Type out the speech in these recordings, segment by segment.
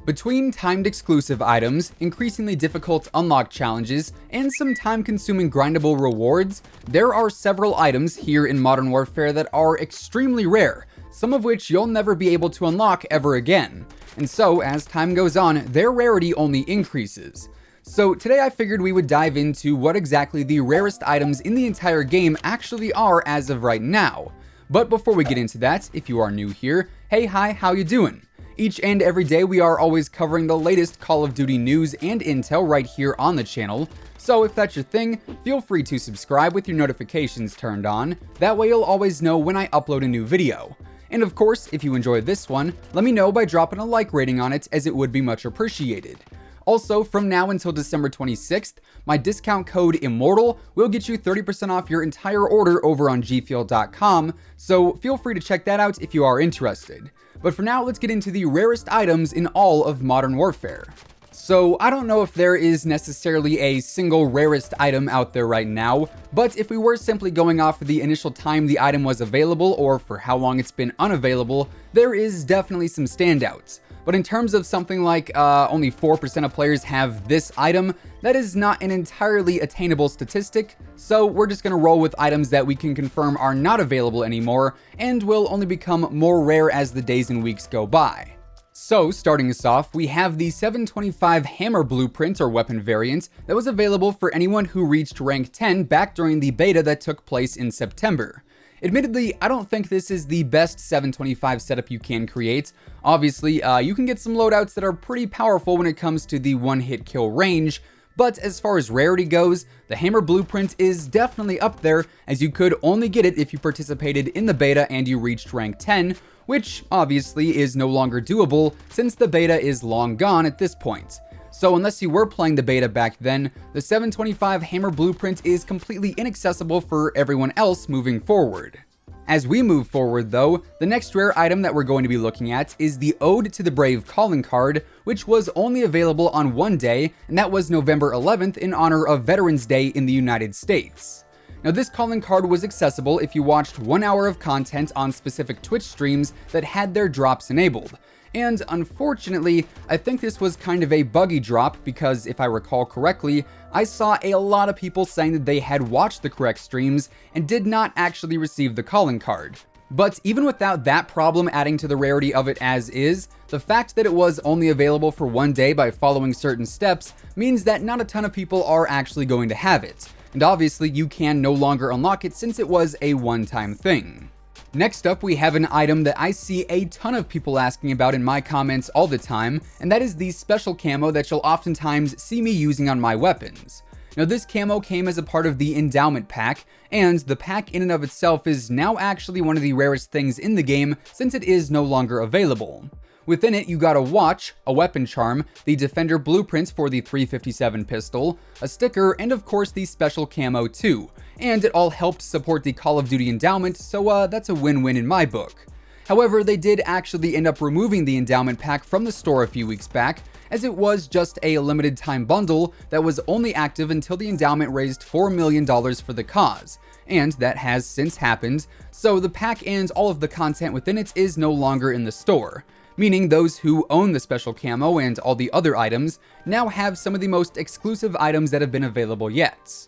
Between timed exclusive items, increasingly difficult unlock challenges, and some time-consuming grindable rewards, there are several items here in Modern Warfare that are extremely rare, some of which you'll never be able to unlock ever again. And so, as time goes on, their rarity only increases. So today I figured we would dive into what exactly the rarest items in the entire game actually are as of right now. But before we get into that, if you are new here, hey, hi, how you doing? Each and every day we are always covering the latest Call of Duty news and intel right here on the channel, so if that's your thing, feel free to subscribe with your notifications turned on, that way you'll always know when I upload a new video. And of course, if you enjoyed this one, let me know by dropping a like rating on it, as it would be much appreciated. Also, from now until December 26th, my discount code IMMORTAL will get you 30% off your entire order over on gfuel.com, so feel free to check that out if you are interested. But for now, let's get into the rarest items in all of Modern Warfare. So, I don't know if there is necessarily a single rarest item out there right now, but if we were simply going off of the initial time the item was available or for how long it's been unavailable, there is definitely some standouts. But in terms of something like only 4% of players have this item, that is not an entirely attainable statistic, so we're just going to roll with items that we can confirm are not available anymore and will only become more rare as the days and weeks go by. So, starting us off, we have the 725 Hammer Blueprint or weapon variant that was available for anyone who reached rank 10 back during the beta that took place in September. Admittedly, I don't think this is the best 725 setup you can create. Obviously, you can get some loadouts that are pretty powerful when it comes to the one-hit kill range, but as far as rarity goes, the Hammer Blueprint is definitely up there, as you could only get it if you participated in the beta and you reached rank 10, which obviously is no longer doable since the beta is long gone at this point. So unless you were playing the beta back then, the 725 Hammer Blueprint is completely inaccessible for everyone else moving forward. As we move forward though, the next rare item that we're going to be looking at is the Ode to the Brave calling card, which was only available on one day, and that was November 11th in honor of Veterans Day in the United States. Now this calling card was accessible if you watched 1 hour of content on specific Twitch streams that had their drops enabled. And unfortunately, I think this was kind of a buggy drop because if I recall correctly, I saw a lot of people saying that they had watched the correct streams and did not actually receive the calling card. But even without that problem adding to the rarity of it as is, the fact that it was only available for one day by following certain steps means that not a ton of people are actually going to have it. And obviously you can no longer unlock it since it was a one-time thing. Next up, we have an item that I see a ton of people asking about in my comments all the time, and that is the special camo that you'll oftentimes see me using on my weapons. Now this camo came as a part of the endowment pack, and the pack in and of itself is now actually one of the rarest things in the game since it is no longer available. Within it, you got a watch, a weapon charm, the Defender blueprint for the 357 pistol, a sticker, and of course the special camo too. And it all helped support the Call of Duty endowment, so that's a win-win in my book. However, they did actually end up removing the endowment pack from the store a few weeks back, as it was just a limited time bundle that was only active until the endowment raised $4 million for the cause. And that has since happened, so the pack and all of the content within it is no longer in the store. Meaning those who own the special camo and all the other items now have some of the most exclusive items that have been available yet.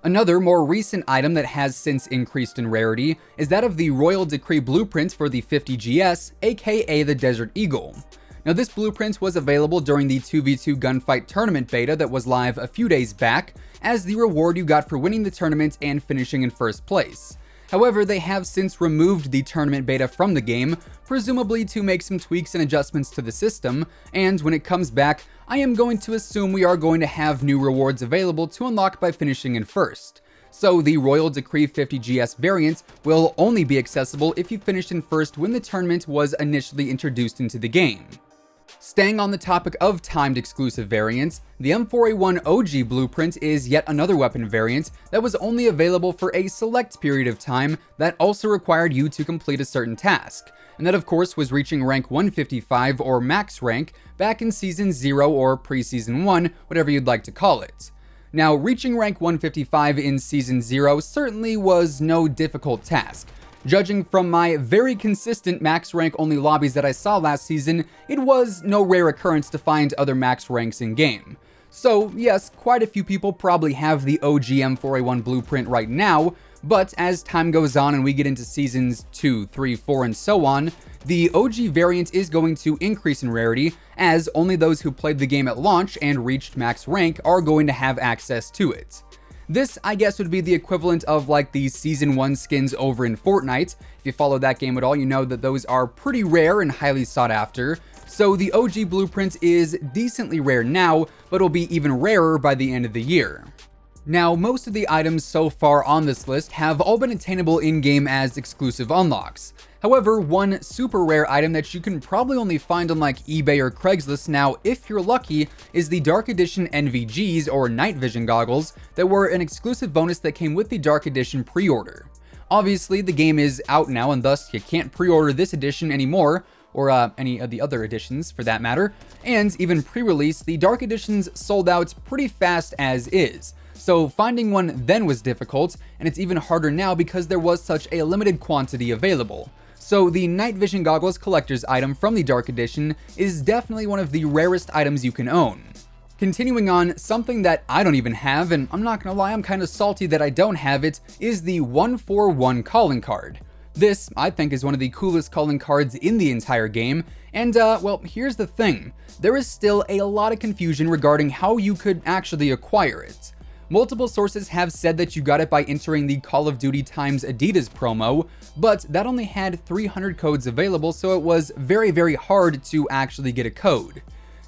Another more recent item that has since increased in rarity is that of the Royal Decree blueprint for the 50GS, aka the Desert Eagle. Now this blueprint was available during the 2v2 gunfight tournament beta that was live a few days back, as the reward you got for winning the tournament and finishing in first place. However, they have since removed the tournament beta from the game, presumably to make some tweaks and adjustments to the system, and when it comes back, I am going to assume we are going to have new rewards available to unlock by finishing in first. So the Royal Decree 50GS variant will only be accessible if you finished in first when the tournament was initially introduced into the game. Staying on the topic of timed exclusive variants, the M4A1 OG blueprint is yet another weapon variant that was only available for a select period of time that also required you to complete a certain task, and that of course was reaching rank 155 or max rank back in Season 0 or Pre-Season 1, whatever you'd like to call it. Now, reaching rank 155 in Season 0 certainly was no difficult task. Judging from my very consistent max rank only lobbies that I saw last season, it was no rare occurrence to find other max ranks in game. So yes, quite a few people probably have the OG M4A1 blueprint right now, but as time goes on and we get into seasons 2, 3, 4, and so on, the OG variant is going to increase in rarity, as only those who played the game at launch and reached max rank are going to have access to it. This, I guess, would be the equivalent of like the Season 1 skins over in Fortnite. If you follow that game at all, you know that those are pretty rare and highly sought after. So the OG blueprint is decently rare now, but it'll be even rarer by the end of the year. Now, most of the items so far on this list have all been attainable in-game as exclusive unlocks. However, one super rare item that you can probably only find on like eBay or Craigslist now, if you're lucky, is the Dark Edition NVG'S or night vision goggles that were an exclusive bonus that came with the Dark Edition pre-order. Obviously, the game is out now and thus you can't pre-order this edition anymore, or any of the other editions for that matter, and even pre-release, the Dark Editions sold out pretty fast as is. So finding one then was difficult, and it's even harder now because there was such a limited quantity available. So the night vision goggles collector's item from the Dark Edition is definitely one of the rarest items you can own. Continuing on, something that I don't even have, and I'm not gonna lie, I'm kinda salty that I don't have it, is the 141 calling card. This, I think, is one of the coolest calling cards in the entire game, and well, here's the thing. There is still a lot of confusion regarding how you could actually acquire it. Multiple sources have said that you got it by entering the Call of Duty x Adidas promo, but that only had 300 codes available, so it was very, very hard to actually get a code.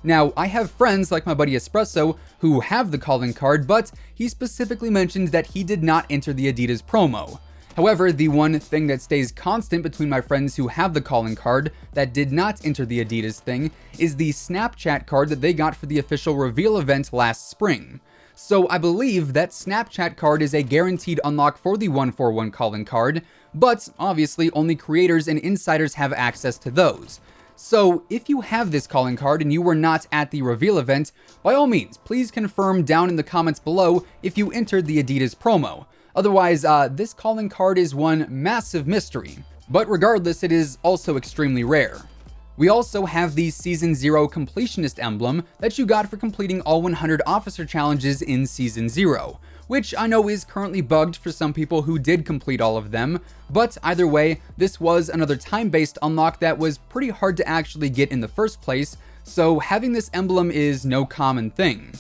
Now, I have friends like my buddy Espresso who have the calling card, but he specifically mentioned that he did not enter the Adidas promo. However, the one thing that stays constant between my friends who have the calling card that did not enter the Adidas thing is the Snapchat card that they got for the official reveal event last spring. So I believe that Snapchat card is a guaranteed unlock for the 141 calling card, but obviously only creators and insiders have access to those. So if you have this calling card and you were not at the reveal event, by all means, please confirm down in the comments below if you entered the Adidas promo. Otherwise, this calling card is one massive mystery. But regardless, it is also extremely rare. We also have the Season 0 Completionist emblem that you got for completing all 100 officer challenges in Season 0, which I know is currently bugged for some people who did complete all of them, but either way, this was another time-based unlock that was pretty hard to actually get in the first place, so having this emblem is no common thing.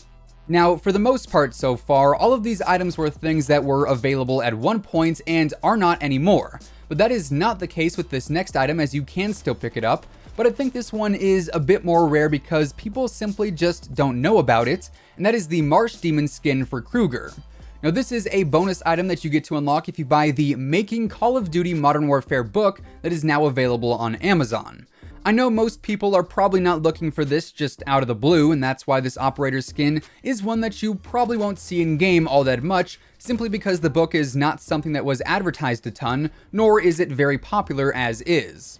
Now, for the most part so far, all of these items were things that were available at one point and are not anymore, but that is not the case with this next item, as you can still pick it up. But I think this one is a bit more rare because people simply just don't know about it, and that is the MARSH demon skin for KREUGER. Now, this is a bonus item that you get to unlock if you buy the Making Call of Duty Modern Warfare book that is now available on Amazon. I know most people are probably not looking for this just out of the blue, and that's why this operator skin is one that you probably won't see in game all that much, simply because the book is not something that was advertised a ton, nor is it very popular as is.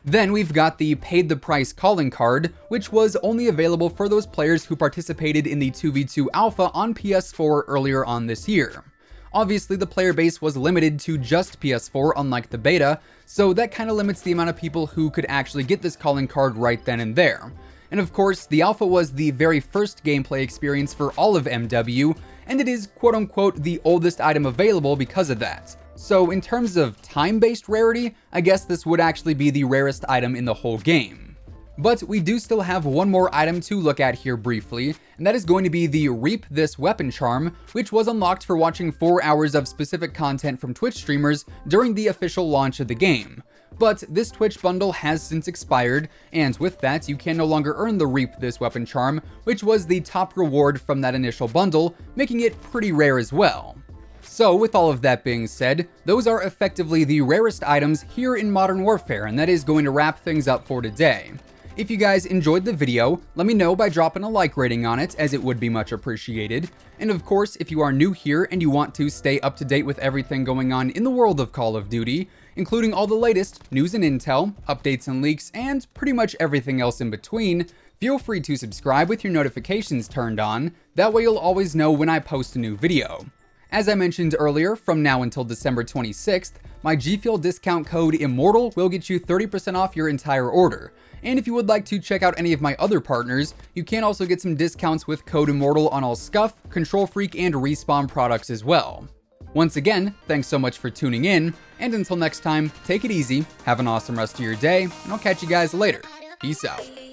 Then we've got the Paid the Price calling card, which was only available for those players who participated in the 2v2 alpha on PS4 earlier on this year. Obviously, the player base was limited to just PS4, unlike the beta, so that kind of limits the amount of people who could actually get this calling card right then and there. And of course, the alpha was the very first gameplay experience for all of MW, and it is quote-unquote the oldest item available because of that. So in terms of time-based rarity, I guess this would actually be the rarest item in the whole game. But we do still have one more item to look at here briefly, and that is going to be the Reap This Weapon charm, which was unlocked for watching 4 hours of specific content from Twitch streamers during the official launch of the game. But this Twitch bundle has since expired, and with that, you can no longer earn the Reap This Weapon charm, which was the top reward from that initial bundle, making it pretty rare as well. So with all of that being said, those are effectively the rarest items here in Modern Warfare, and that is going to wrap things up for today. If you guys enjoyed the video, let me know by dropping a like rating on it, as it would be much appreciated. And of course, if you are new here and you want to stay up to date with everything going on in the world of Call of Duty, including all the latest news and intel, updates and leaks, and pretty much everything else in between, feel free to subscribe with your notifications turned on. That way you'll always know when I post a new video. As I mentioned earlier, from now until December 26th, my G Fuel discount code IMMORTAL will get you 30% off your entire order. And if you would like to check out any of my other partners, you can also get some discounts with code IMMORTAL on all Scuff, Control Freak, and Respawn products as well. Once again, thanks so much for tuning in, and until next time, take it easy, have an awesome rest of your day, and I'll catch you guys later. Peace out.